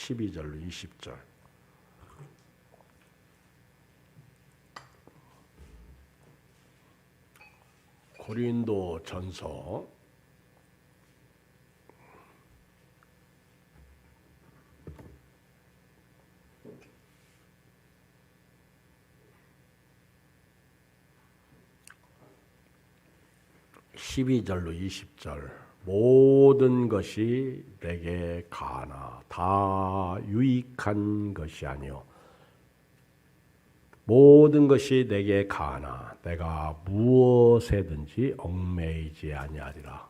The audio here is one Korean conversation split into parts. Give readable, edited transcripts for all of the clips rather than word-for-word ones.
12절로 20절. 고린도 전서 12절로 20절. 모든 것이 내게 가나 다 유익한 것이 아니요 모든 것이 내게 가나 내가 무엇에든지 얽매이지 아니하리라.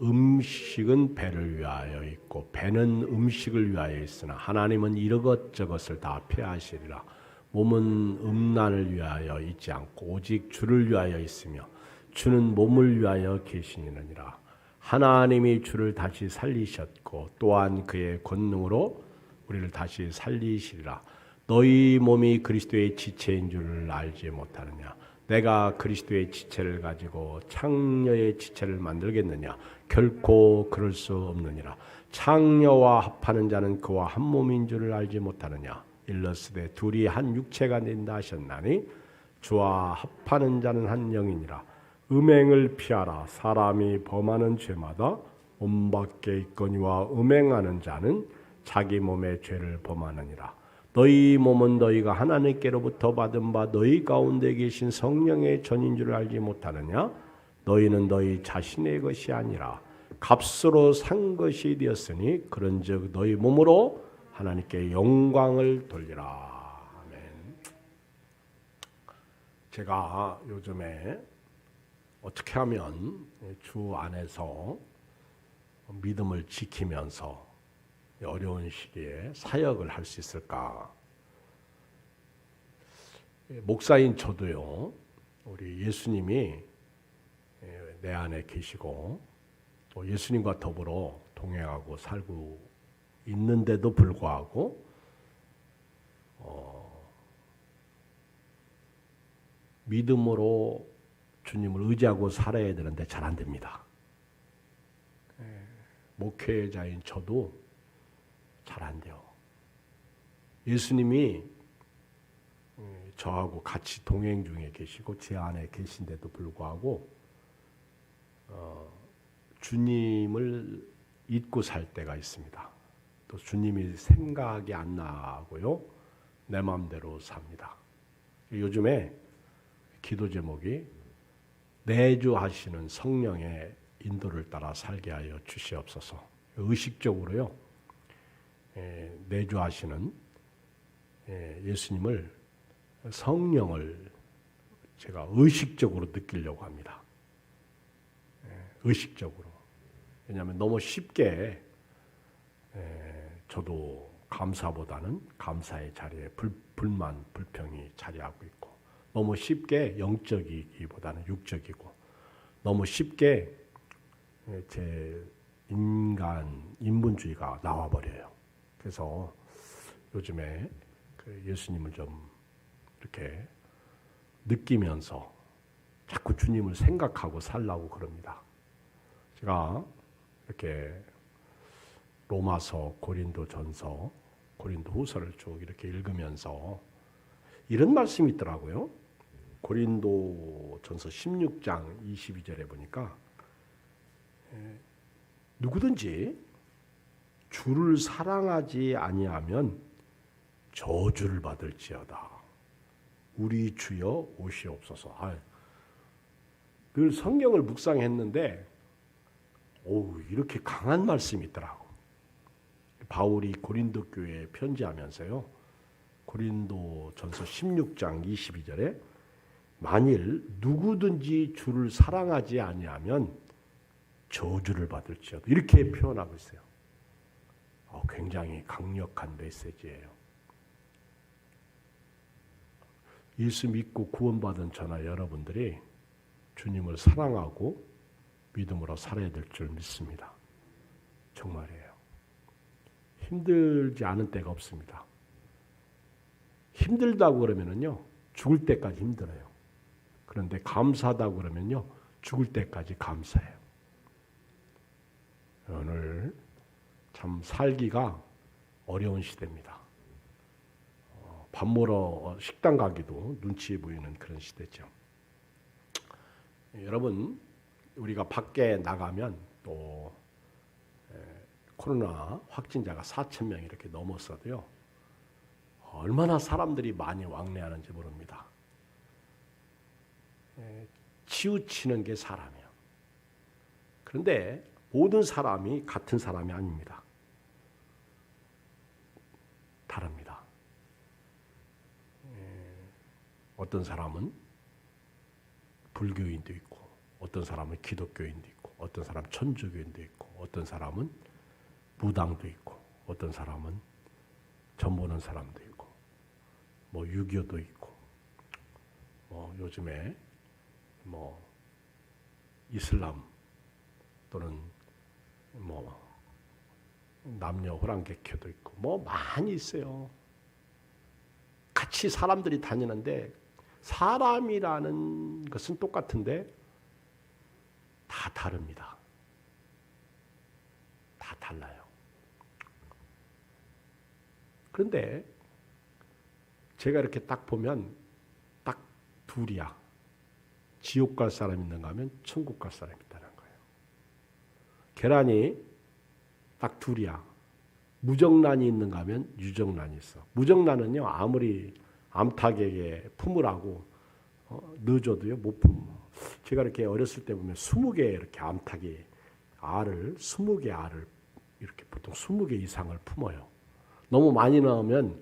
음식은 배를 위하여 있고 배는 음식을 위하여 있으나 하나님은 이것저것을 다 폐하시리라. 몸은 음란을 위하여 있지 않고 오직 주를 위하여 있으며 주는 몸을 위하여 계시느니라. 하나님이 주를 다시 살리셨고 또한 그의 권능으로 우리를 다시 살리시리라. 너희 몸이 그리스도의 지체인 줄을 알지 못하느냐? 내가 그리스도의 지체를 가지고 창녀의 지체를 만들겠느냐? 결코 그럴 수 없느니라. 창녀와 합하는 자는 그와 한 몸인 줄을 알지 못하느냐? 일러스되 둘이 한 육체가 된다 하셨나니 주와 합하는 자는 한 영이니라. 음행을 피하라. 사람이 범하는 죄마다 몸 밖에 있거니와 음행하는 자는 자기 몸의 죄를 범하느니라. 너희 몸은 너희가 하나님께로부터 받은 바 너희 가운데 계신 성령의 전인 줄 알지 못하느냐? 너희는 너희 자신의 것이 아니라 값으로 산 것이 되었으니 그런즉 너희 몸으로 하나님께 영광을 돌리라. 아멘. 제가 요즘에 어떻게 하면 주 안에서 믿음을 지키면서 어려운 시기에 사역을 할 수 있을까? 목사인 저도요, 우리 예수님이 내 안에 계시고 또 예수님과 더불어 동행하고 살고 있는데도 불구하고 믿음으로 주님을 의지하고 살아야 되는데 잘 안 됩니다. 목회자인 저도 잘 안 돼요. 예수님이 저하고 같이 동행 중에 계시고 제 안에 계신데도 불구하고 주님을 잊고 살 때가 있습니다. 또 주님이 생각이 안 나고요. 내 마음대로 삽니다. 요즘에 기도 제목이 내주하시는 성령의 인도를 따라 살게 하여 주시옵소서. 의식적으로요. 내주하시는 예수님을 성령을 제가 의식적으로 느끼려고 합니다. 의식적으로. 왜냐하면 너무 쉽게 저도 감사보다는 감사의 자리에 불만, 불평이 자리하고 있고 너무 쉽게 영적이기보다는 육적이고 너무 쉽게 제 인본주의가 나와버려요. 그래서 요즘에 그 예수님을 좀 이렇게 느끼면서 자꾸 주님을 생각하고 살라고 그럽니다. 제가 이렇게 로마서, 고린도 전서, 고린도 후서를 쭉 이렇게 읽으면서 이런 말씀이 있더라고요. 고린도 전서 16장 22절에 보니까 누구든지 주를 사랑하지 아니하면 저주를 받을지어다. 우리 주여 오시옵소서. 늘 성경을 묵상했는데 이렇게 강한 말씀이 있더라고. 바울이 고린도 교회에 편지하면서요. 고린도 전서 16장 22절에 만일 누구든지 주를 사랑하지 아니하면 저주를 받을지어다. 이렇게 표현하고 있어요. 굉장히 강력한 메시지예요. 예수 믿고 구원받은 저나 여러분들이 주님을 사랑하고 믿음으로 살아야 될 줄 믿습니다. 정말이에요. 힘들지 않은 때가 없습니다. 힘들다고 그러면은요, 죽을 때까지 힘들어요. 그런데 감사하다고 그러면요, 죽을 때까지 감사해요. 오늘 참 살기가 어려운 시대입니다. 밥 먹으러 식당 가기도 눈치 보이는 그런 시대죠. 여러분, 우리가 밖에 나가면 또 코로나 확진자가 4,000명 이렇게 넘었어도요. 얼마나 사람들이 많이 왕래하는지 모릅니다. 치우치는 게 사람이에요. 그런데 모든 사람이 같은 사람이 아닙니다. 다릅니다. 어떤 사람은 불교인도 있고, 어떤 사람은 기독교인도 있고, 어떤 사람은 천주교인도 있고, 어떤 사람은 무당도 있고, 어떤 사람은 전 보는 사람도 있고, 뭐 유교도 있고, 요즘에 뭐 이슬람 또는 뭐 남녀 호랑객교도 있고, 뭐 많이 있어요. 같이 사람들이 다니는데 사람이라는 것은 똑같은데 다 다릅니다. 다 달라요. 그런데 제가 이렇게 딱 보면 딱 둘이야. 지옥 갈 사람 있는가 하면 천국 갈 사람 있다는 거예요. 계란이 딱 둘이야. 무정란이 있는가 하면 유정란이 있어. 무정란은요, 아무리 암탉에게 품으라고 넣어줘도요, 못 품어. 제가 이렇게 어렸을 때 보면 20개 이렇게 암탉이 20개 알을 이렇게 보통 20개 이상을 품어요. 너무 많이 넣으면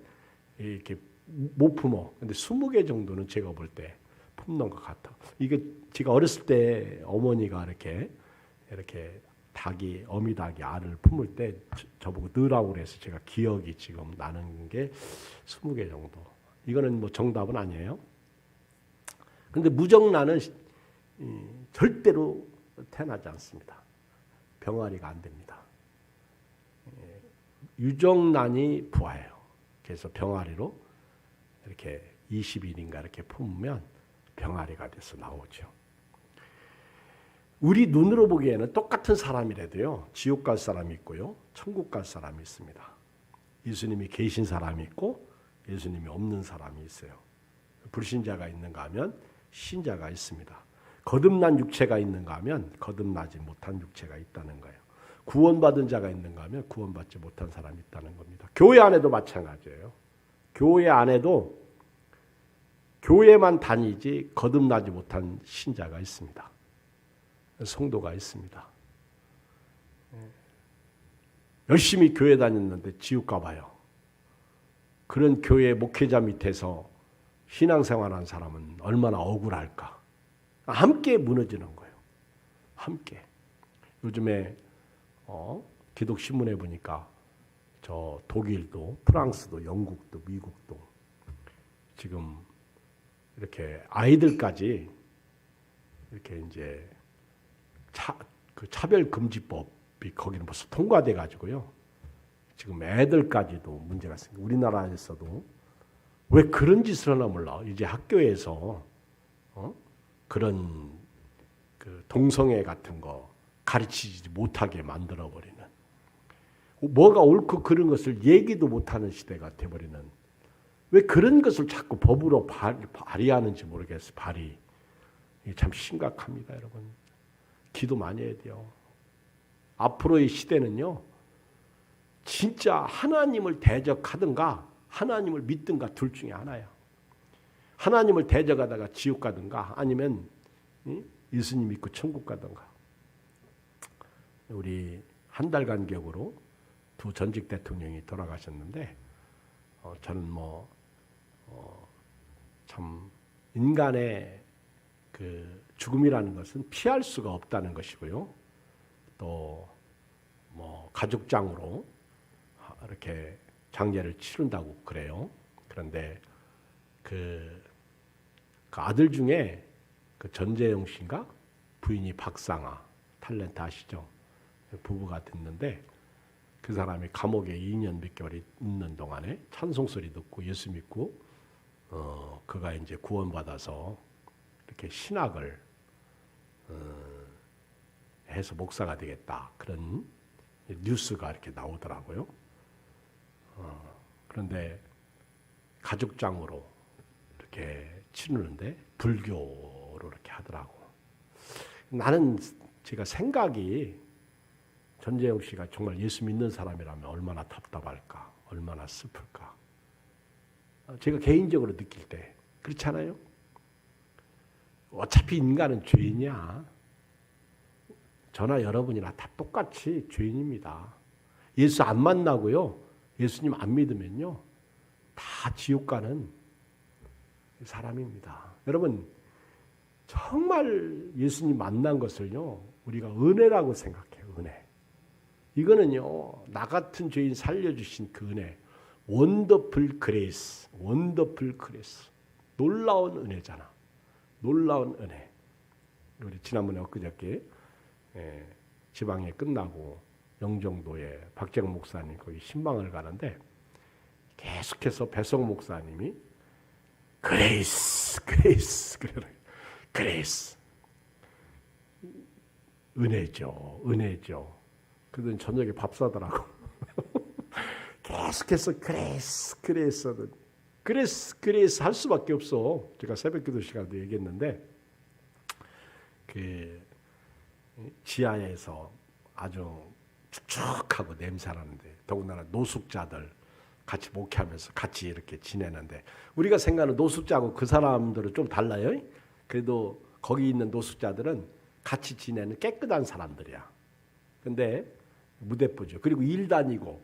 이렇게 못 품어. 근데 20개 정도는 제가 볼 때 품는 것 같아. 이게 제가 어렸을 때 어머니가 이렇게 어미 닭이 알을 품을 때 저보고 넣으라고 그래서 제가 기억이 지금 나는 게 20개 정도. 이거는 뭐 정답은 아니에요. 근데 무정란은 절대로 태어나지 않습니다. 병아리가 안 됩니다. 유정란이 부화해요. 그래서 병아리로 이렇게 20일인가 이렇게 품으면 병아리가 돼서 나오죠. 우리 눈으로 보기에는 똑같은 사람이라도요, 지옥 갈 사람이 있고요, 천국 갈 사람이 있습니다. 예수님이 계신 사람이 있고 예수님이 없는 사람이 있어요. 불신자가 있는가 하면 신자가 있습니다. 거듭난 육체가 있는가 하면 거듭나지 못한 육체가 있다는 거예요. 구원받은 자가 있는가 하면 구원받지 못한 사람이 있다는 겁니다. 교회 안에도 마찬가지예요. 교회 안에도 교회만 다니지 거듭나지 못한 신자가 있습니다. 성도가 있습니다. 열심히 교회 다녔는데 지옥 가봐요. 그런 교회 목회자 밑에서 신앙생활한 사람은 얼마나 억울할까. 함께 무너지는 거예요. 함께. 요즘에 기독신문에 보니까 저 독일도 프랑스도 영국도 미국도 지금 이렇게 아이들까지 이렇게 이제 차별금지법이 거기는 벌써 통과돼 가지고요. 지금 애들까지도 문제가 있습니다. 우리나라에서도 왜 그런 짓을 하나 몰라. 이제 학교에서 그런 그 동성애 같은 거 가르치지 못하게 만들어버리는, 뭐가 옳고 그런 것을 얘기도 못하는 시대가 돼버리는, 왜 그런 것을 자꾸 법으로 발의하는지 모르겠어요. 발의. 이게 참 심각합니다, 여러분. 기도 많이 해야 돼요. 앞으로의 시대는요, 진짜 하나님을 대적하든가 하나님을 믿든가 둘 중에 하나야. 하나님을 대적하다가 지옥 가든가 아니면 예수님 믿고 천국 가든가. 우리 한 달 간격으로 두 전직 대통령이 돌아가셨는데 저는 참 인간의 그 죽음이라는 것은 피할 수가 없다는 것이고요. 또 가족장으로 이렇게 장례를 치른다고 그래요. 그런데 그 아들 중에 그 전재영 씨인가 부인이 박상아 탤런트 아시죠? 부부가 됐는데 그 사람이 감옥에 2년 몇 개월이 있는 동안에 찬송 소리 듣고 예수 믿고 그가 이제 구원받아서 이렇게 신학을 해서 목사가 되겠다 그런 뉴스가 이렇게 나오더라고요. 그런데 가죽장으로 이렇게 치르는데 불교로 이렇게 하더라고. 나는 제가 생각이 전재영 씨가 정말 예수 믿는 사람이라면 얼마나 답답할까, 얼마나 슬플까. 제가 개인적으로 느낄 때 그렇지 않아요? 어차피 인간은 죄인이야. 저나 여러분이나 다 똑같이 죄인입니다. 예수 안 만나고요, 예수님 안 믿으면요, 다 지옥 가는 사람입니다. 여러분, 정말 예수님 만난 것을요, 우리가 은혜라고 생각해요. 은혜. 이거는요, 나 같은 죄인 살려주신 그 은혜, 원더풀 그레이스, 원더풀 그레이스, 놀라운 은혜잖아. 놀라운 은혜. 우리 지난번에 엊그저께 지방에 끝나고 영종도에 박재영 목사님 거기 신방을 가는데 계속해서 배성 목사님이 그레이스, 그레이스, 그레이스, 은혜죠, 은혜죠. 그러더니 저녁에 밥 사더라고. 계속해서 그레이스, 그레이스, 그레이스, 그레이스 할 수밖에 없어. 제가 새벽기도 시간도 얘기했는데 그 지하에서 아주 축축하고 냄새나는데, 더군다나 노숙자들 같이 목회하면서 같이 이렇게 지내는데, 우리가 생각하는 노숙자하고 그 사람들은 좀 달라요. 그래도 거기 있는 노숙자들은 같이 지내는 깨끗한 사람들이야. 근데 무대뽀죠. 그리고 일 다니고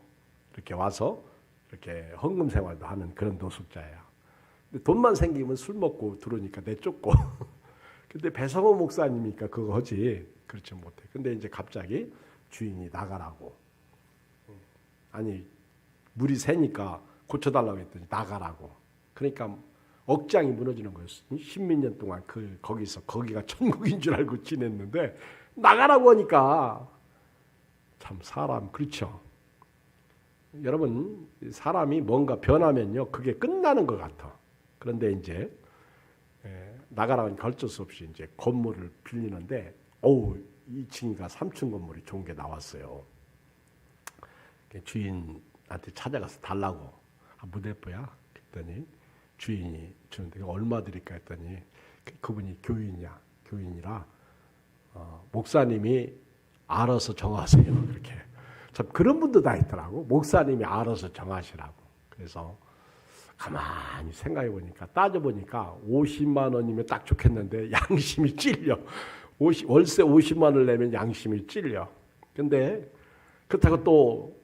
이렇게 와서 이렇게 헌금 생활도 하는 그런 노숙자야. 근데 돈만 생기면 술 먹고 들어오니까 내쫓고. 근데 배성호 목사님이니까 그거 하지. 그렇지 못해. 근데 이제 갑자기 주인이 나가라고. 아니, 물이 새니까 고쳐달라고 했더니 나가라고. 그러니까 억장이 무너지는 거였어. 10몇 년 동안 거기가 천국인 줄 알고 지냈는데 나가라고 하니까 참 사람 그렇죠. 여러분, 사람이 뭔가 변하면요, 그게 끝나는 것 같아. 그런데 이제 나가라고 하니까 어쩔 수 없이 이제 건물을 빌리는데, 2층인가 3층 건물이 좋은 게 나왔어요. 주인한테 찾아가서 달라고. 무대뽀야? 그랬더니 주인이 주는데 얼마 드릴까 했더니 그분이 교인이라 목사님이 알아서 정하세요. 그렇게. 참 그런 분도 다 있더라고. 목사님이 알아서 정하시라고. 그래서 가만히 생각해 보니까, 따져 보니까 50만 원이면 딱 좋겠는데 양심이 찔려. 월세 50만 원을 내면 양심이 찔려. 근데 그렇다고 또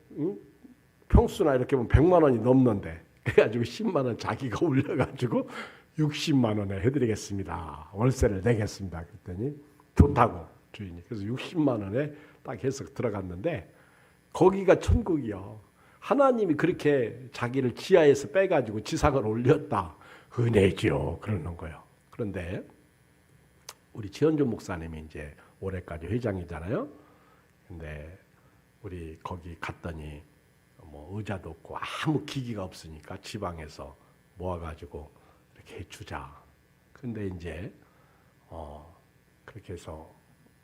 평수나 이렇게 보면 100만 원이 넘는데, 그래가지고 10만 원 자기가 올려가지고 60만 원에 해드리겠습니다. 월세를 내겠습니다. 그랬더니 좋다고 주인이. 그래서 60만 원에 딱 해서 들어갔는데 거기가 천국이요. 하나님이 그렇게 자기를 지하에서 빼가지고 지상을 올렸다. 은혜죠. 그러는 거예요. 그런데 우리 지현준 목사님이 이제 올해까지 회장이잖아요. 근데 우리 거기 갔더니 뭐 의자도 없고 아무 기기가 없으니까 지방에서 모아가지고 이렇게 해주자. 근데 이제 그렇게 해서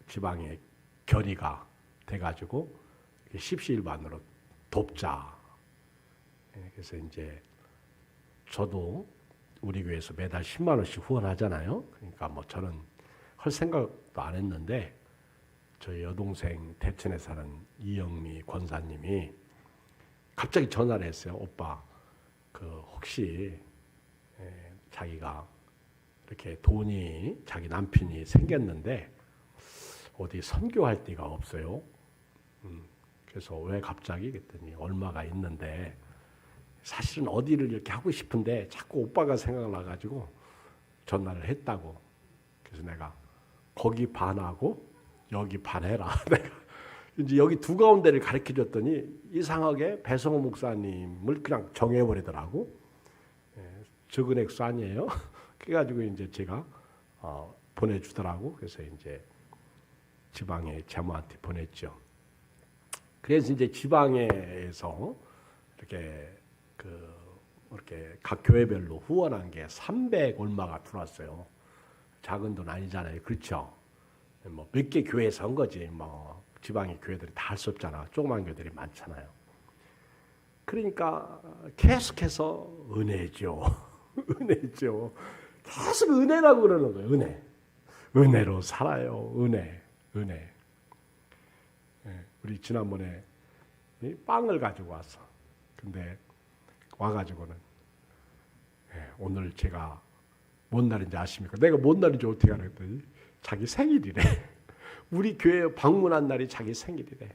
지방에 결의가 돼가지고 십시일반으로 돕자. 그래서 이제 저도 우리 교회에서 매달 10만 원씩 후원하잖아요. 그러니까 뭐 저는 할 생각도 안 했는데 저희 여동생 대천에 사는 이영미 권사님이 갑자기 전화를 했어요. 오빠, 혹시 자기가 이렇게 돈이 자기 남편이 생겼는데 어디 선교할 데가 없어요. 그래서 왜 갑자기? 그랬더니 얼마가 있는데 사실은 어디를 이렇게 하고 싶은데 자꾸 오빠가 생각나가지고 전화를 했다고. 그래서 내가 거기 반하고 여기 반해라. 내가 이제 여기 두 가운데를 가르쳐 줬더니 이상하게 배성호 목사님을 그냥 정해버리더라고. 적은 액수 아니에요. 그래가지고 이제 제가 보내주더라고. 그래서 이제 지방에 자모한테 보냈죠. 그래서 이제 지방에서 이렇게 각 교회별로 후원한 게 300 얼마가 들어왔어요. 작은 돈 아니잖아요. 그렇죠? 뭐 몇 개 교회에서 한 거지. 뭐 지방의 교회들이 다 할 수 없잖아. 조그만 교회들이 많잖아요. 그러니까 계속해서 은혜죠. 은혜죠. 계속 은혜라고 그러는 거예요. 은혜. 은혜로 살아요. 은혜. 은혜. 우리 지난번에 빵을 가지고 왔어. 근데 와가지고는 오늘 제가 뭔 날인지 아십니까? 내가 뭔 날인지 어떻게 알아? 그랬더니 자기 생일이래. 우리 교회 방문한 날이 자기 생일이래.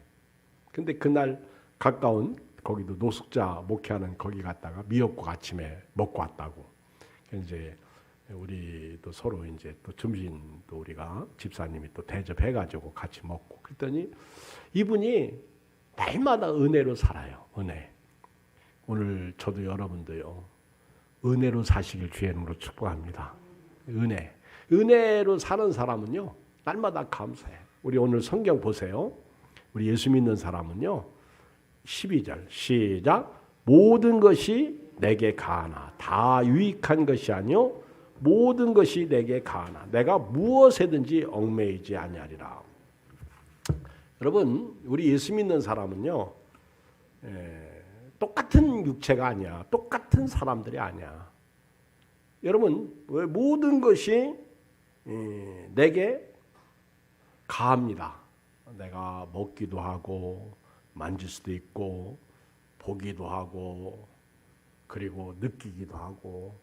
근데 그날 가까운 거기도 노숙자 목회하는 거기 갔다가 미역국 아침에 먹고 왔다고. 이제 우리도 서로 이제 또 점심도 우리가 집사님이 또 대접해가지고 같이 먹고. 그랬더니 이분이 날마다 은혜로 살아요. 은혜. 오늘 저도 여러분도요. 은혜로 사시길 주의 이름으로 축복합니다. 은혜. 은혜로 사는 사람은요. 날마다 감사해. 우리 오늘 성경 보세요. 우리 예수 믿는 사람은요. 12절 시작. 모든 것이 내게 가하나 다 유익한 것이 아니요 모든 것이 내게 가하나 내가 무엇에든지 얽매이지 아니하리라. 여러분 우리 예수 믿는 사람은요. 똑같은 육체가 아니야. 똑같은 사람들이 아니야. 여러분 왜 모든 것이 내게 가합니다. 내가 먹기도 하고 만질 수도 있고 보기도 하고 그리고 느끼기도 하고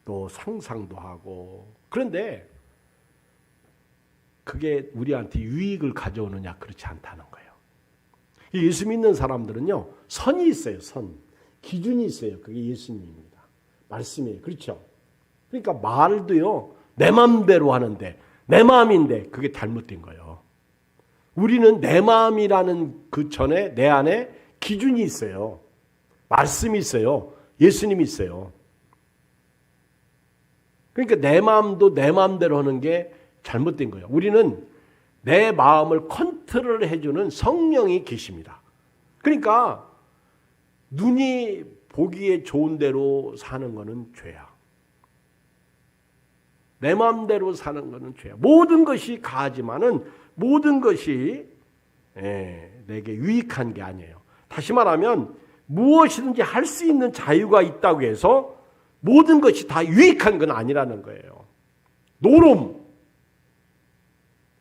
또 상상도 하고 그런데 그게 우리한테 유익을 가져오느냐 그렇지 않다는 거예요. 예수 믿는 사람들은요 선이 있어요. 선 기준이 있어요. 그게 예수님입니다. 말씀이에요. 그렇죠? 그러니까 말도요 내 마음대로 하는데 내 마음인데 그게 잘못된 거예요. 우리는 내 마음이라는 그 전에 내 안에 기준이 있어요. 말씀이 있어요. 예수님이 있어요. 그러니까 내 마음도 내 마음대로 하는 게 잘못된 거예요. 우리는 내 마음을 컨트롤 해주는 성령이 계십니다. 그러니까 눈이 보기에 좋은 대로 사는 것은 죄야. 내 마음대로 사는 것은 죄야. 모든 것이 가하지만은 모든 것이 내게 유익한 게 아니에요. 다시 말하면 무엇이든지 할 수 있는 자유가 있다고 해서 모든 것이 다 유익한 건 아니라는 거예요. 노름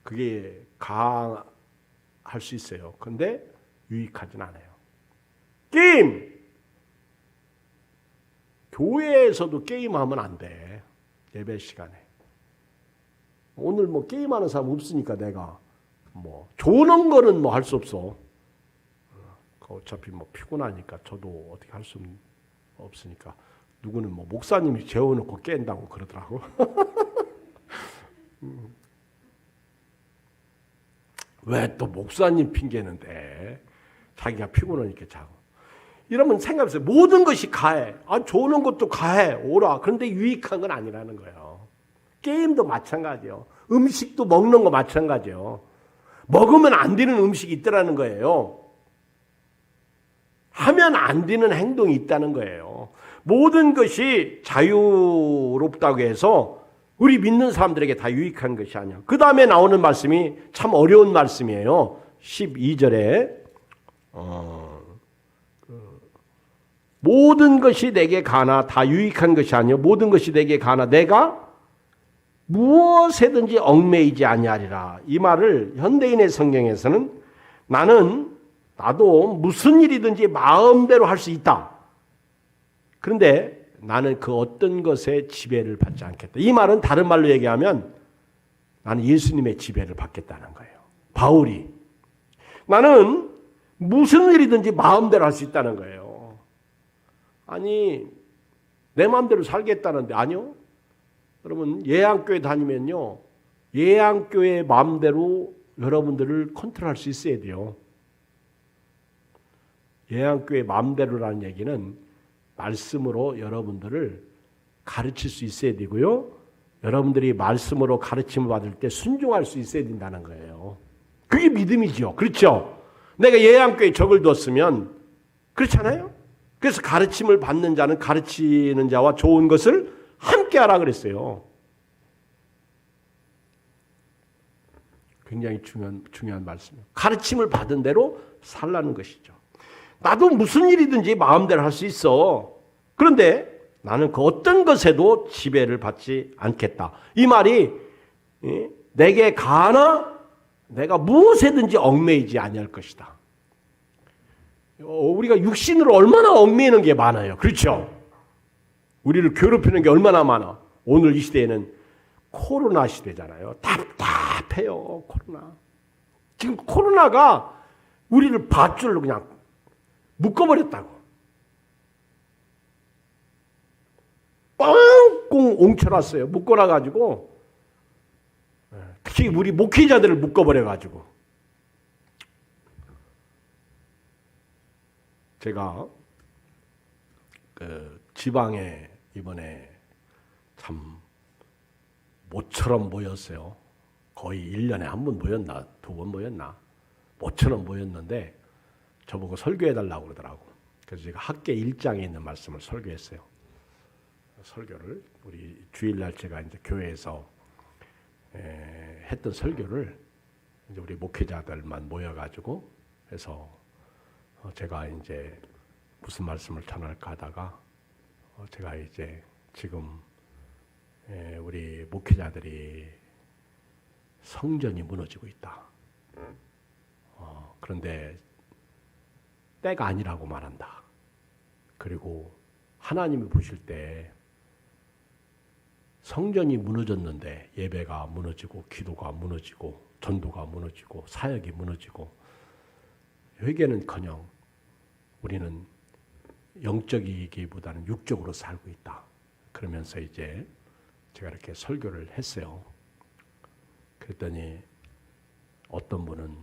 그게 가할 수 있어요. 그런데 유익하진 않아요. 게임 교회에서도 게임하면 안 돼. 예배 시간에. 오늘 뭐 게임하는 사람 없으니까 내가 뭐 조는 거는 뭐 할 수 없어. 어차피 뭐 피곤하니까 저도 어떻게 할 수 없으니까 누구는 뭐 목사님이 재워놓고 깬다고 그러더라고. 왜 또 목사님 핑계는데 자기가 피곤하니까 자고. 이러면 생각해보세요. 모든 것이 가해. 조는 것도 가해. 오라. 그런데 유익한 건 아니라는 거예요. 게임도 마찬가지요. 음식도 먹는 거 마찬가지요. 먹으면 안 되는 음식이 있더라는 거예요. 하면 안 되는 행동이 있다는 거예요. 모든 것이 자유롭다고 해서 우리 믿는 사람들에게 다 유익한 것이 아니야. 그 다음에 나오는 말씀이 참 어려운 말씀이에요. 12절에 모든 것이 내게 가나 다 유익한 것이 아니요 모든 것이 내게 가나 내가 무엇에든지 얽매이지 아니하리라. 이 말을 현대인의 성경에서는 나도 무슨 일이든지 마음대로 할 수 있다. 그런데 나는 그 어떤 것에 지배를 받지 않겠다. 이 말은 다른 말로 얘기하면 나는 예수님의 지배를 받겠다는 거예요. 바울이 나는 무슨 일이든지 마음대로 할 수 있다는 거예요. 아니 내 마음대로 살겠다는데 아니요. 여러분 예양교회 다니면요. 예양교회 마음대로 여러분들을 컨트롤할 수 있어야 돼요. 예양교회 마음대로라는 얘기는 말씀으로 여러분들을 가르칠 수 있어야 되고요. 여러분들이 말씀으로 가르침을 받을 때 순종할 수 있어야 된다는 거예요. 그게 믿음이죠. 그렇죠? 내가 예양교회에 적을 뒀으면 그렇잖아요? 그래서 가르침을 받는 자는 가르치는 자와 좋은 것을 함께 하라 그랬어요. 굉장히 중요한 말씀이에요. 가르침을 받은 대로 살라는 것이죠. 나도 무슨 일이든지 마음대로 할 수 있어. 그런데 나는 그 어떤 것에도 지배를 받지 않겠다. 이 말이 내게 가나 내가 무엇에든지 얽매이지 아니할 것이다. 우리가 육신으로 얼마나 얽매이는 게 많아요. 그렇죠? 우리를 괴롭히는 게 얼마나 많아. 오늘 이 시대에는 코로나 시대잖아요. 답답해요. 코로나. 지금 코로나가 우리를 밧줄로 그냥 묶어버렸다고. 뻥꽁 옹쳐놨어요. 묶어놔가지고 특히 우리 목회자들을 묶어버려가지고 제가 그 지방에 이번에 참 모처럼 모였어요. 거의 1년에 한 번 모였나 2번 모였나 모처럼 모였는데 저보고 설교해달라고 그러더라고. 그래서 제가 학계 1장에 있는 말씀을 설교했어요. 설교를 우리 주일날 제가 이제 교회에서 했던 설교를 이제 우리 목회자들만 모여가지고 해서 제가 이제 무슨 말씀을 전할까 하다가 제가 이제 지금 우리 목회자들이 성전이 무너지고 있다. 그런데 때가 아니라고 말한다. 그리고 하나님이 보실 때 성전이 무너졌는데 예배가 무너지고 기도가 무너지고 전도가 무너지고 사역이 무너지고 회개는커녕 우리는 영적이기보다는 육적으로 살고 있다. 그러면서 이제 제가 이렇게 설교를 했어요. 그랬더니 어떤 분은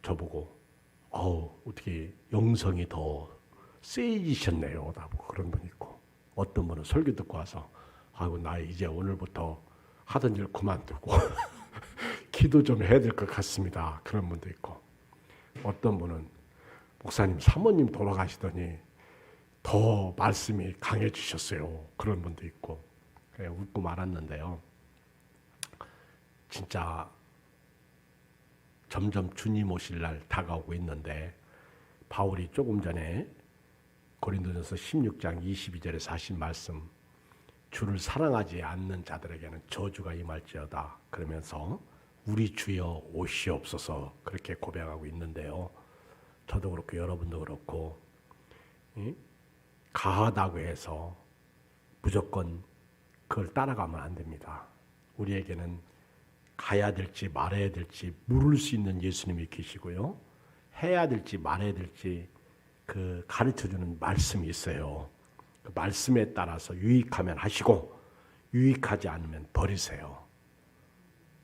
저보고 어떻게 영성이 더 세지셨네요. 나보고 그런 분이 있고 어떤 분은 설교 듣고 와서 아이고 나 이제 오늘부터 하던 일 그만두고 기도 좀 해야 될 것 같습니다. 그런 분도 있고 어떤 분은 목사님 사모님 돌아가시더니 더 말씀이 강해지셨어요. 그런 분도 있고 그냥 웃고 말았는데요. 진짜 점점 주님 오실 날 다가오고 있는데 바울이 조금 전에 고린도전서 16장 22절에서 하신 말씀 주를 사랑하지 않는 자들에게는 저주가 임할지어다 그러면서 우리 주여 오시옵소서 그렇게 고백하고 있는데요. 저도 그렇고 여러분도 그렇고 가하다고 해서 무조건 그걸 따라가면 안 됩니다. 우리에게는 가야 될지 말아야 될지 물을 수 있는 예수님이 계시고요. 해야 될지 말아야 될지 그 가르쳐주는 말씀이 있어요. 그 말씀에 따라서 유익하면 하시고 유익하지 않으면 버리세요.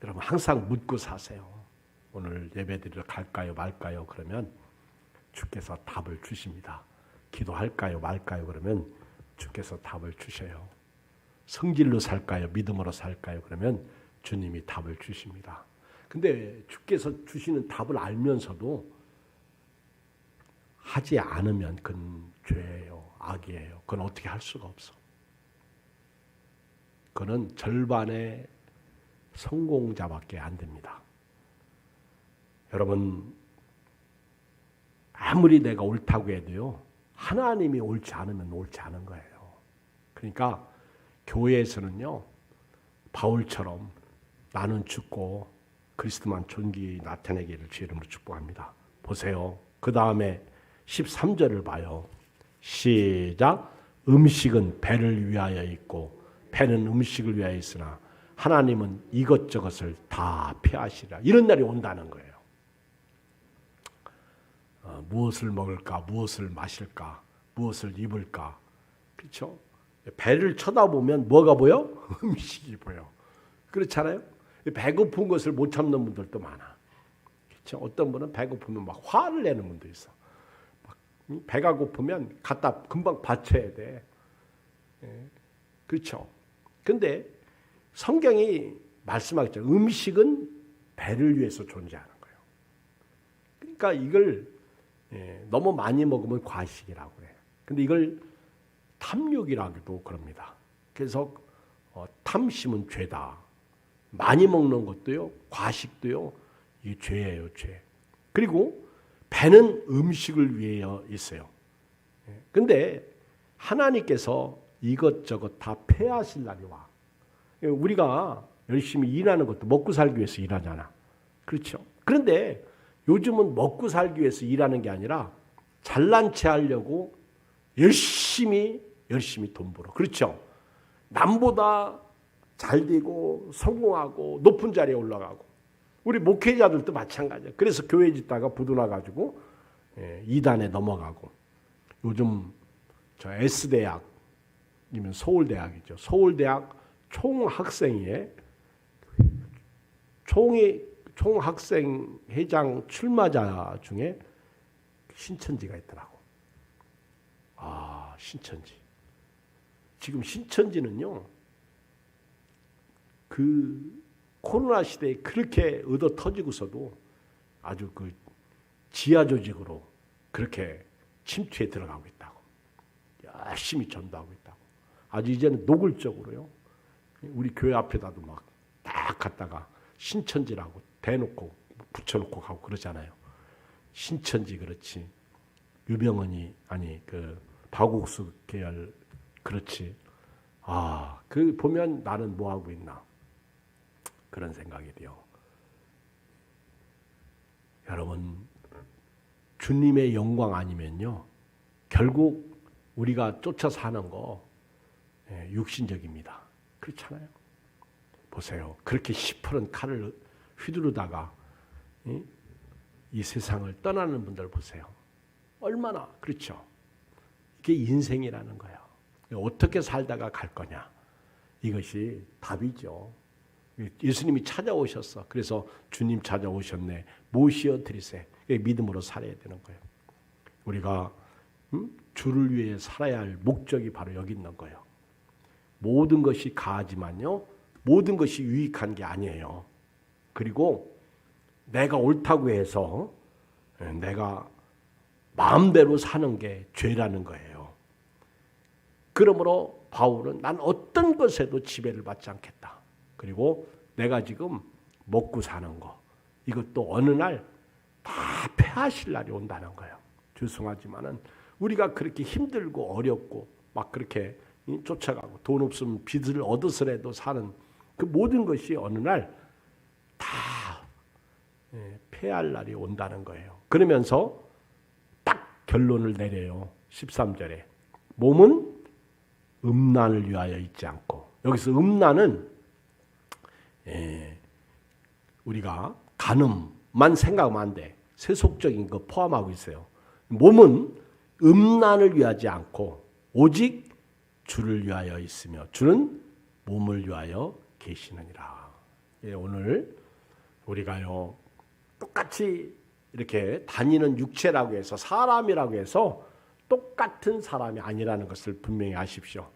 여러분 항상 묻고 사세요. 오늘 예배드리러 갈까요 말까요? 그러면 주께서 답을 주십니다. 기도할까요 말까요? 그러면 주께서 답을 주셔요. 성질로 살까요? 믿음으로 살까요? 그러면 주님이 답을 주십니다. 근데 주께서 주시는 답을 알면서도 하지 않으면 그건 죄예요. 악이에요. 그건 어떻게 할 수가 없어. 그건 절반의 성공자밖에 안 됩니다. 여러분 아무리 내가 옳다고 해도요. 하나님이 옳지 않으면 옳지 않은 거예요. 그러니까 교회에서는요. 바울처럼 나는 죽고 그리스도만 존귀 나타내기를 주 이름으로 축복합니다. 보세요. 그 다음에 13절을 봐요. 시작. 음식은 배를 위하여 있고 배는 음식을 위하여 있으나 하나님은 이것저것을 다 피하시라. 이런 날이 온다는 거예요. 무엇을 먹을까, 무엇을 마실까, 무엇을 입을까. 그렇죠? 배를 쳐다보면 뭐가 보여? 음식이 보여. 그렇잖아요? 배고픈 것을 못 참는 분들도 많아. 그렇죠? 어떤 분은 배고프면 막 화를 내는 분도 있어. 막 배가 고프면 갖다 금방 받쳐야 돼. 그렇죠? 근데 성경이 말씀하겠죠. 음식은 배를 위해서 존재하는 거예요. 그러니까 이걸 너무 많이 먹으면 과식이라고 그래요. 근데 이걸 탐욕이라고도 그럽니다. 그래서 탐심은 죄다. 많이 먹는 것도요, 과식도요, 이게 죄예요, 죄. 그리고 배는 음식을 위해 있어요. 근데 하나님께서 이것저것 다 폐하실 날이 와. 우리가 열심히 일하는 것도 먹고 살기 위해서 일하잖아. 그렇죠? 그런데 요즘은 먹고 살기 위해서 일하는 게 아니라 잘난 체 하려고 열심히 돈 벌어. 그렇죠? 남보다 잘 되고 성공하고 높은 자리에 올라가고 우리 목회자들도 마찬가지야. 그래서 교회 짓다가 부도나가지고 이단에 넘어가고 요즘 저 S대학이면 서울대학이죠. 서울대학 총학생회 총학생회장 출마자 중에 신천지가 있더라고. 아, 신천지. 지금 신천지는요, 그 코로나 시대에 그렇게 얻어 터지고서도 아주 그 지하 조직으로 그렇게 침투에 들어가고 있다고. 열심히 전도하고 있다고. 아주 이제는 노골적으로요. 우리 교회 앞에다도 막 딱 갖다가 신천지라고 대놓고 붙여놓고 가고 그러잖아요. 신천지 그렇지. 유병헌이 아니 그 박옥수 계열 그렇지. 아, 그 보면 나는 뭐 하고 있나 그런 생각이 돼요. 여러분 주님의 영광 아니면요 결국 우리가 쫓아 사는 거 육신적입니다. 그렇잖아요. 보세요. 그렇게 시퍼런 칼을 휘두르다가 이 세상을 떠나는 분들 보세요. 얼마나 그렇죠. 이게 인생이라는 거예요. 어떻게 살다가 갈 거냐. 이것이 답이죠. 예수님이 찾아오셨어. 그래서 주님 찾아오셨네. 모시어 드리세. 믿음으로 살아야 되는 거예요. 우리가 주를 위해 살아야 할 목적이 바로 여기 있는 거예요. 모든 것이 가하지만요. 모든 것이 유익한 게 아니에요. 그리고 내가 옳다고 해서 내가 마음대로 사는 게 죄라는 거예요. 그러므로 바울은 난 어떤 것에도 지배를 받지 않겠다. 그리고 내가 지금 먹고 사는 거 이것도 어느 날 다 패하실 날이 온다는 거예요. 죄송하지만은 우리가 그렇게 힘들고 어렵고 막 그렇게 쫓아가고 돈 없으면 빚을 얻어서라도 사는 그 모든 것이 어느 날 다 패할 날이 온다는 거예요. 그러면서 딱 결론을 내려요. 13절에 몸은 음란을 위하여 있지 않고 여기서 음란은 우리가 간음만 생각하면 안 돼. 세속적인 거 포함하고 있어요. 몸은 음란을 위하지 않고 오직 주를 위하여 있으며 주는 몸을 위하여 계시느니라. 오늘 우리가요 똑같이 이렇게 다니는 육체라고 해서 사람이라고 해서 똑같은 사람이 아니라는 것을 분명히 아십시오.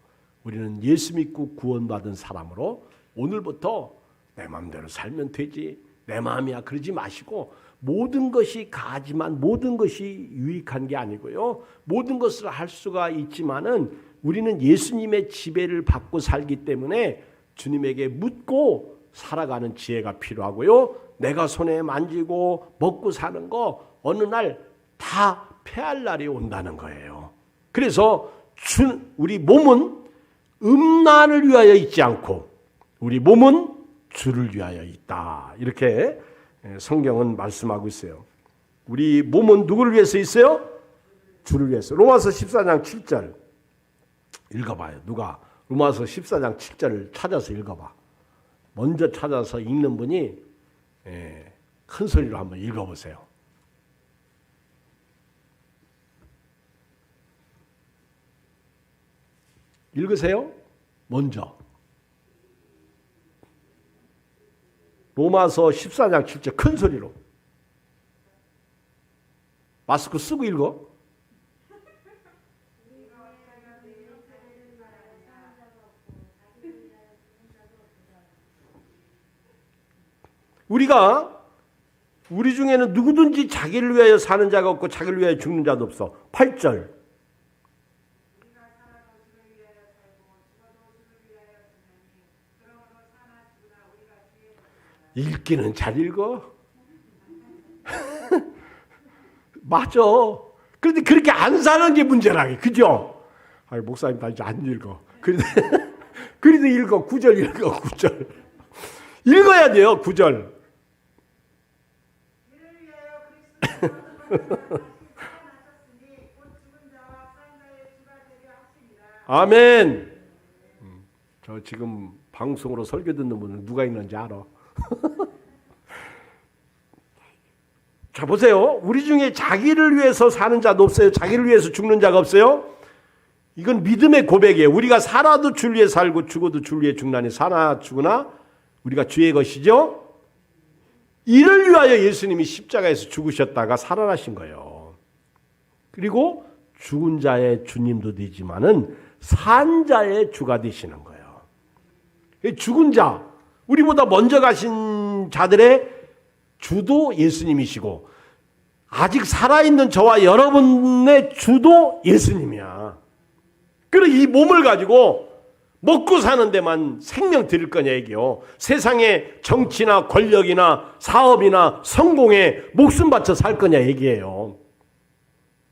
우리는 예수 믿고 구원받은 사람으로 오늘부터 내 마음대로 살면 되지 내 마음이야 그러지 마시고 모든 것이 가하지만 모든 것이 유익한 게 아니고요. 모든 것을 할 수가 있지만은 우리는 예수님의 지배를 받고 살기 때문에 주님에게 묻고 살아가는 지혜가 필요하고요. 내가 손에 만지고 먹고 사는 거 어느 날 다 패할 날이 온다는 거예요. 그래서 우리 몸은 음란을 위하여 있지 않고 우리 몸은 주를 위하여 있다. 이렇게 성경은 말씀하고 있어요. 우리 몸은 누구를 위해서 있어요? 주를 위해서. 로마서 14장 7절 읽어봐요. 누가 로마서 14장 7절을 찾아서 읽어봐. 먼저 찾아서 읽는 분이 큰 소리로 한번 읽어보세요. 읽으세요. 먼저. 로마서 14장 7절 큰 소리로. 마스크 쓰고 읽어. 우리 중에는 누구든지 자기를 위하여 사는 자가 없고 자기를 위하여 죽는 자도 없어. 8절. 읽기는 잘 읽어. 맞아. 그런데 그렇게 안 사는 게 문제라게. 그죠? 아이, 목사님 나 이제 안 읽어. 그래도 읽어. 9절 읽어. 9절. 읽어야 돼요. 9절. 아멘. 저 지금 방송으로 설교 듣는 분은 누가 있는지 알아? 자, 보세요. 우리 중에 자기를 위해서 사는 자도 없어요. 자기를 위해서 죽는 자가 없어요. 이건 믿음의 고백이에요. 우리가 살아도 줄 위해 살고 죽어도 줄 위해 죽나니 사나 죽으나 우리가 주의 것이죠. 이를 위하여 예수님이 십자가에서 죽으셨다가 살아나신 거예요. 그리고 죽은 자의 주님도 되지만은 산 자의 주가 되시는 거예요. 죽은 자, 우리보다 먼저 가신 자들의 주도 예수님이시고 아직 살아있는 저와 여러분의 주도 예수님이야. 그래 이 몸을 가지고 먹고 사는 데만 생명 드릴 거냐 얘기요. 세상의 정치나 권력이나 사업이나 성공에 목숨 바쳐 살 거냐 얘기예요.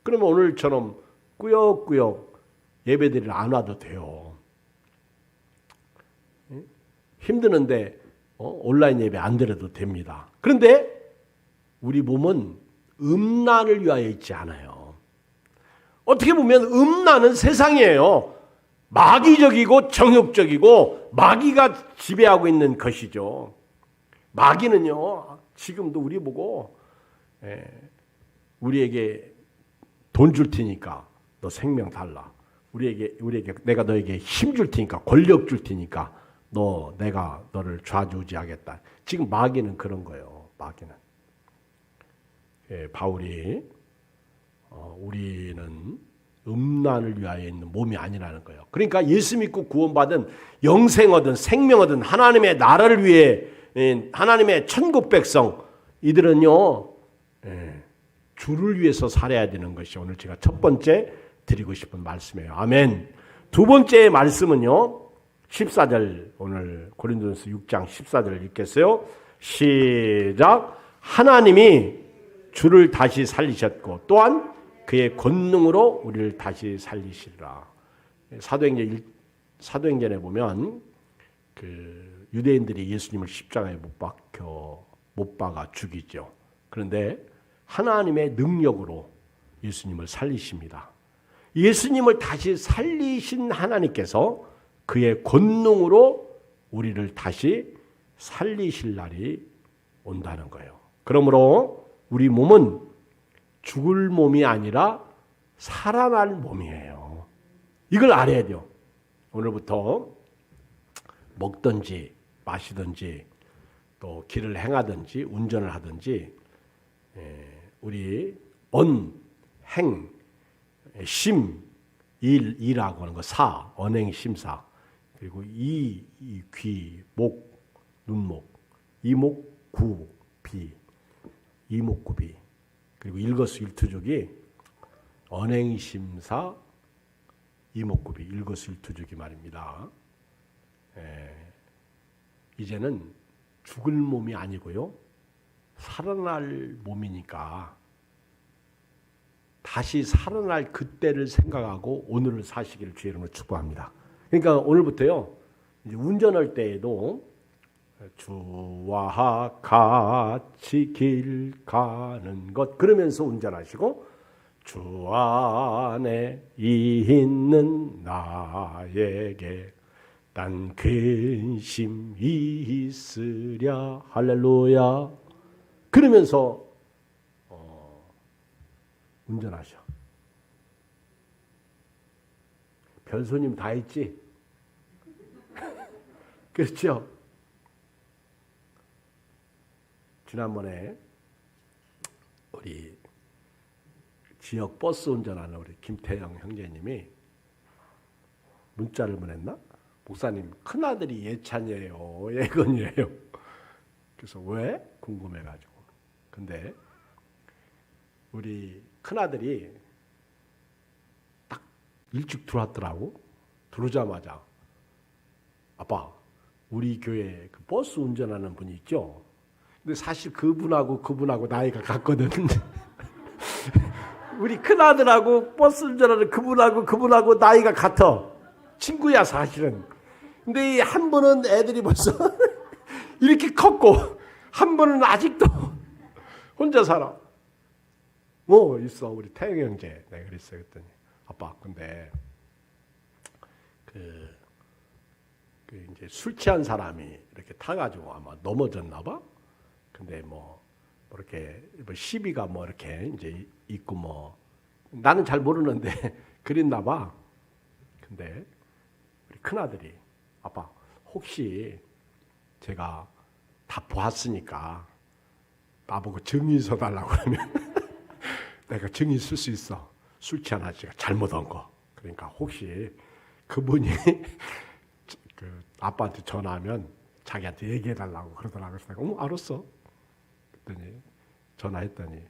그러면 오늘처럼 꾸역꾸역 예배드리러 안 와도 돼요. 힘드는데 온라인 예배 안 드려도 됩니다. 그런데 우리 몸은 음란을 위하여 있지 않아요. 어떻게 보면 음란은 세상이에요. 마귀적이고 정욕적이고 마귀가 지배하고 있는 것이죠. 마귀는요, 지금도 우리 보고 우리에게 돈 줄 테니까 너 생명 달라. 우리에게 내가 너에게 힘 줄 테니까 권력 줄 테니까 내가 너를 좌지우지하겠다. 지금 마귀는 그런 거예요. 마귀는. 바울이 우리는 음란을 위하여 있는 몸이 아니라는 거예요. 그러니까 예수 믿고 구원받은 영생 얻은 생명 얻은 하나님의 나라를 위해 하나님의 천국 백성 이들은요 주를 위해서 살아야 되는 것이 오늘 제가 첫 번째 드리고 싶은 말씀이에요. 아멘. 두 번째 말씀은요 14절 오늘 고린도전서 6장 14절을 읽겠어요. 시작. 하나님이 주를 다시 살리셨고 또한 그의 권능으로 우리를 다시 살리시리라. 사도행전에 보면 그 유대인들이 예수님을 십자가에 못 박아 죽이죠. 그런데 하나님의 능력으로 예수님을 살리십니다. 예수님을 다시 살리신 하나님께서 그의 권능으로 우리를 다시 살리실 날이 온다는 거예요. 그러므로 우리 몸은 죽을 몸이 아니라 살아날 몸이에요. 이걸 알아야 돼요. 오늘부터 먹든지 마시든지 또 길을 행하든지 운전을 하든지 우리 행, 심, 일하고 하는 거 사, 언행, 심사 그리고 귀, 목, 눈목, 이목, 구, 비, 이목구비 그리고 일거수일투족이 언행심사, 이목구비, 일거수일투족이 말입니다. 이제는 죽을 몸이 아니고요. 살아날 몸이니까 다시 살아날 그때를 생각하고 오늘을 사시기를 주의 이름으로 축복합니다. 그러니까 오늘부터요. 이제 운전할 때에도 주와 같이 길 가는 것 그러면서 운전하시고 주 안에 있는 나에게 난 근심이 있으랴 할렐루야 그러면서 운전하셔. 별손님 다 있지? 그렇죠? 지난번에 우리 지역 버스 운전하는 우리 김태영 형제님이 문자를 보냈나? 목사님 큰아들이 예찬이에요. 예건이에요. 그래서 왜? 궁금해가지고. 근데 우리 큰아들이 딱 일찍 들어왔더라고. 들어오자마자 아빠 우리 교회 그 버스 운전하는 분이 있죠. 근데 사실 그분하고 나이가 같거든. 우리 큰아들하고 버스 운전하는 그분하고 나이가 같아. 친구야 사실은. 근데 이 한 분은 애들이 벌써 이렇게 컸고 한 분은 아직도 혼자 살아. 뭐 있어 우리 태영 형제. 내가 그랬어요. 그랬더니 아빠 근데 그 이제 술 취한 사람이 이렇게 타가지고 아마 넘어졌나 봐. 근데 뭐 이렇게 시비가 뭐 이렇게 이제 있고 뭐 나는 잘 모르는데 그랬나 봐. 근데 우리 큰 아들이 아빠 혹시 제가 다 보았으니까 나보고 증인 서 달라고 그러면 내가 증인 쓸 수 있어. 술 취한 아저씨가 잘못한 거. 그러니까 혹시 그분이 그 아빠한테 전화하면 자기한테 얘기해달라고 그러더라고요. 그래서 알았어. 그랬더니 전화했더니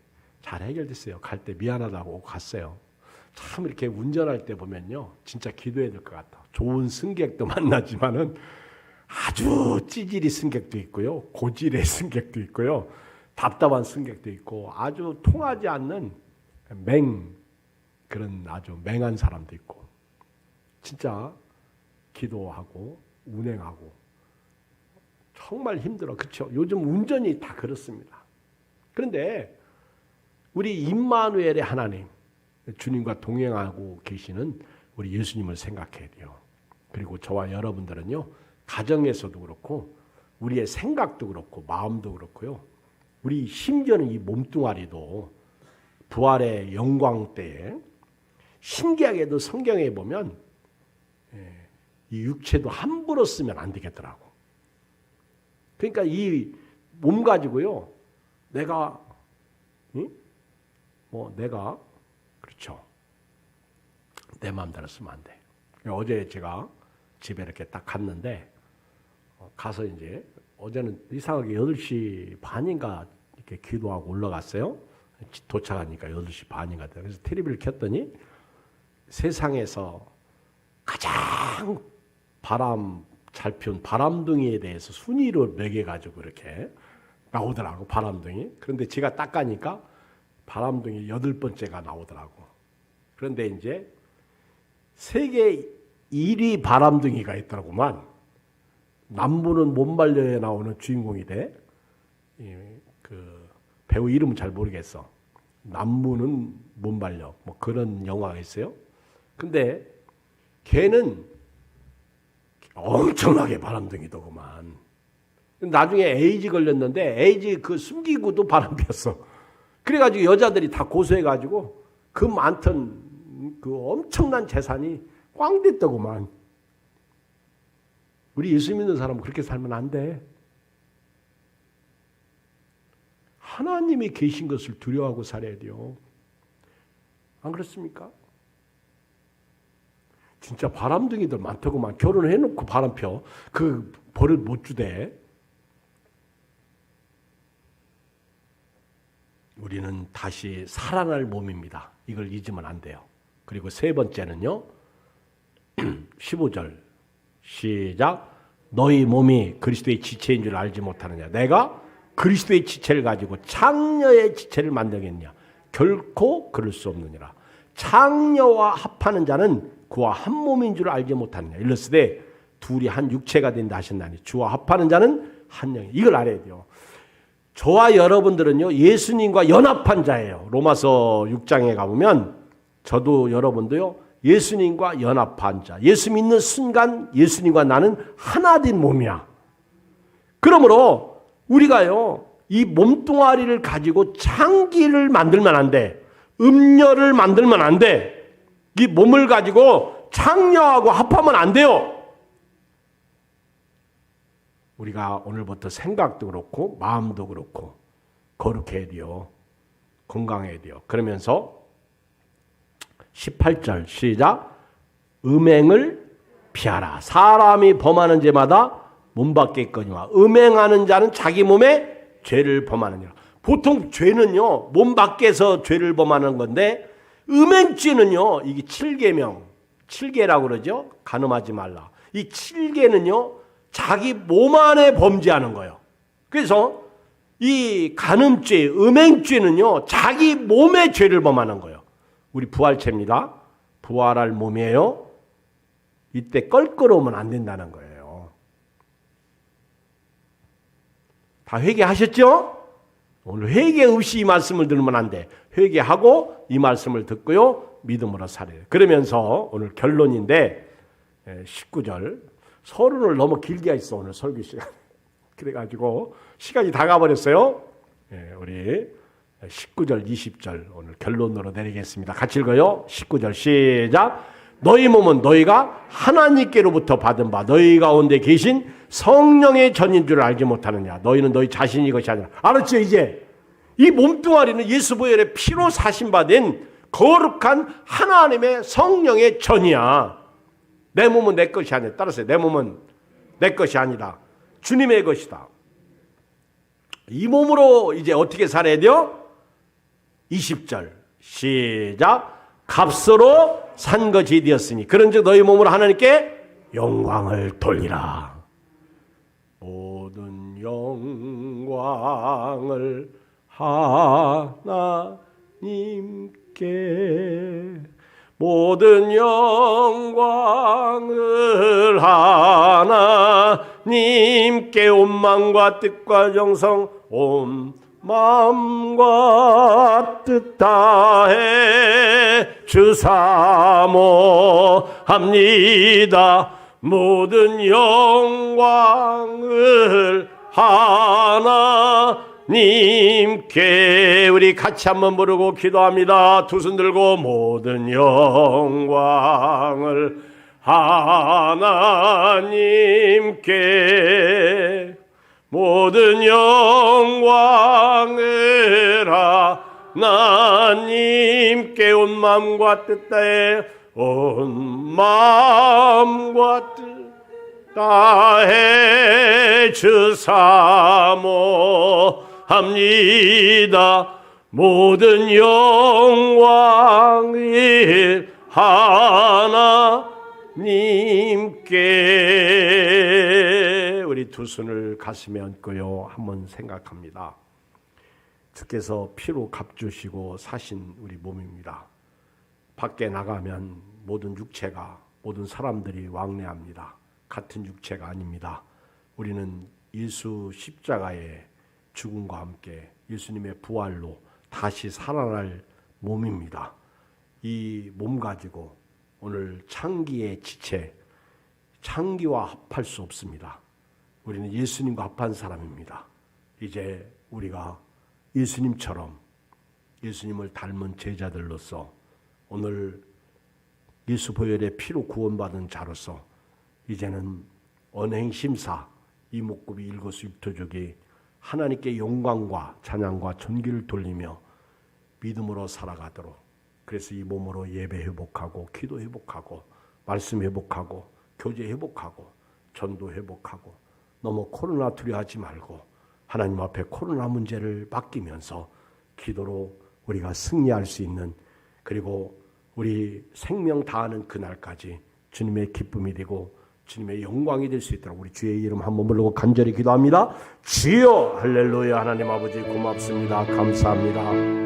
잘 해결됐어요. 갈 때 미안하다고 갔어요. 참 이렇게 운전할 때 보면요, 진짜 기도해야 될 것 같아. 좋은 승객도 만나지만은 아주 찌질이 승객도 있고요, 고질의 승객도 있고요, 답답한 승객도 있고, 아주 통하지 않는 그런 아주 맹한 사람도 있고, 진짜 기도하고 운행하고 정말 힘들어. 그렇죠? 요즘 운전이 다 그렇습니다. 그런데 우리 임마누엘의 하나님, 주님과 동행하고 계시는 우리 예수님을 생각해야 돼요. 그리고 저와 여러분들은요, 가정에서도 그렇고 우리의 생각도 그렇고 마음도 그렇고요, 우리 심지어는 이 몸뚱아리도 부활의 영광 때에 신기하게도 성경에 보면 이 육체도 함부로 쓰면 안 되겠더라고. 그러니까 이 몸 가지고요, 내가 그렇죠, 내 마음대로 쓰면 안 돼. 어제 제가 집에 이렇게 딱 갔는데 가서 이제 어제는 이상하게 8시 반인가 이렇게 기도하고 올라갔어요. 도착하니까 8시 반인가 돼요. 그래서 TV를 켰더니 세상에서 가장 바람 잘 피운 바람둥이에 대해서 순위로 매겨가지고 이렇게 나오더라고, 바람둥이. 그런데 제가 딱 가니까 바람둥이 8번째가 나오더라고. 그런데 이제 세계 1위 바람둥이가 있더라고만. 남부는 못 말려에 나오는 주인공이 돼. 그 배우 이름은 잘 모르겠어. 남부는 못 말려. 뭐 그런 영화가 있어요. 근데 걔는 엄청나게 바람둥이더구만. 나중에 에이즈 걸렸는데 에이즈 그 숨기고도 바람 피웠어. 그래가지고 여자들이 다 고소해가지고 그 많던 그 엄청난 재산이 꽝 됐더구만. 우리 예수 믿는 사람은 그렇게 살면 안 돼. 하나님이 계신 것을 두려워하고 살아야 돼요. 안 그렇습니까? 진짜 바람둥이들 많더구만. 결혼해놓고 바람 펴. 그 벌을 못 주대. 우리는 다시 살아날 몸입니다. 이걸 잊으면 안 돼요. 그리고 세 번째는요, 15절 시작. 너희 몸이 그리스도의 지체인 줄 알지 못하느냐. 내가 그리스도의 지체를 가지고 창녀의 지체를 만들겠냐. 결코 그럴 수 없느니라. 창녀와 합하는 자는 그와 한 몸인 줄 알지 못하느냐. 일러스되 둘이 한 육체가 된다 하셨나니 주와 합하는 자는 한 영이. 이걸 알아야 돼요. 저와 여러분들은요, 예수님과 연합한 자예요. 로마서 6장에 가보면 저도 여러분도요, 예수님과 연합한 자. 예수 믿는 순간 예수님과 나는 하나 된 몸이야. 그러므로 우리가요, 이 몸뚱아리를 가지고 창기를 만들면 안 돼. 음녀를 만들면 안 돼. 이 몸을 가지고 창녀하고 합하면 안 돼요. 우리가 오늘부터 생각도 그렇고 마음도 그렇고 거룩해야 돼요. 건강해야 돼요. 그러면서 18절 시작. 음행을 피하라. 사람이 범하는 죄마다 몸 밖에 있거니와 음행하는 자는 자기 몸에 죄를 범하느니라. 보통 죄는요, 몸 밖에서 죄를 범하는 건데, 음행죄는요, 이게 7계명, 7계라고 그러죠. 간음하지 말라. 이 7계는요, 자기 몸 안에 범죄하는 거예요. 그래서 이 간음죄, 음행죄는요, 자기 몸에 죄를 범하는 거예요. 우리 부활체입니다. 부활할 몸이에요. 이때 껄끄러우면 안 된다는 거예요. 다 회개하셨죠? 오늘 회개 없이 이 말씀을 들으면 안 돼. 회개하고 이 말씀을 듣고요. 믿음으로 살아요. 그러면서 오늘 결론인데 19절 서론을 너무 길게 했어. 오늘 설교 시간. 그래가지고 시간이 다 가버렸어요. 우리 19절 20절 오늘 결론으로 내리겠습니다. 같이 읽어요. 19절 시작. 너희 몸은 너희가 하나님께로부터 받은 바 너희 가운데 계신 성령의 전인 줄 알지 못하느냐. 너희는 너희 자신이 것이 아니라. 알았죠? 이제 이 몸뚱아리는 예수 보혈의 피로 사신 바 된 거룩한 하나님의 성령의 전이야. 내 몸은 내 것이 아니라. 따라서 내 몸은 내 것이 아니라 주님의 것이다. 이 몸으로 이제 어떻게 살아야 돼요? 20절 시작. 값으로 산 것이 되었으니 그런즉 너희 몸으로 하나님께 영광을 돌리라. 모든 영광을 하나님께 모든 영광을 하나님께 온 마음과 뜻과 정성 온 마음과 뜻 다해 주사모합니다. 모든 영광을 하나님께 우리 같이 한번 부르고 기도합니다. 두 손 들고 모든 영광을 하나님께 모든 영광을 하나님께 온 마음과 뜻 다해 온 마음과 뜻 다해 주사모합니다. 모든 영광을 하나님께 우리 두 손을 가슴에 얹고요. 한번 생각합니다. 주께서 피로 값주시고 사신 우리 몸입니다. 밖에 나가면 모든 육체가 모든 사람들이 왕래합니다. 같은 육체가 아닙니다. 우리는 예수 십자가의 죽음과 함께 예수님의 부활로 다시 살아날 몸입니다. 이 몸 가지고 오늘 창기의 지체, 창기와 합할 수 없습니다. 우리는 예수님과 합한 사람입니다. 이제 우리가 예수님처럼 예수님을 닮은 제자들로서 오늘 예수 보혈의 피로 구원받은 자로서 이제는 언행심사 이목구비 일거수일투족이 하나님께 영광과 찬양과 존귀를 돌리며 믿음으로 살아가도록 그래서 이 몸으로 예배 회복하고 기도 회복하고 말씀 회복하고 교제 회복하고 전도 회복하고 너무 코로나 두려워하지 말고 하나님 앞에 코로나 문제를 맡기면서 기도로 우리가 승리할 수 있는 그리고 우리 생명 다하는 그날까지 주님의 기쁨이 되고 주님의 영광이 될 수 있도록 우리 주의 이름 한번 부르고 간절히 기도합니다. 주여 할렐루야. 하나님 아버지 고맙습니다. 감사합니다.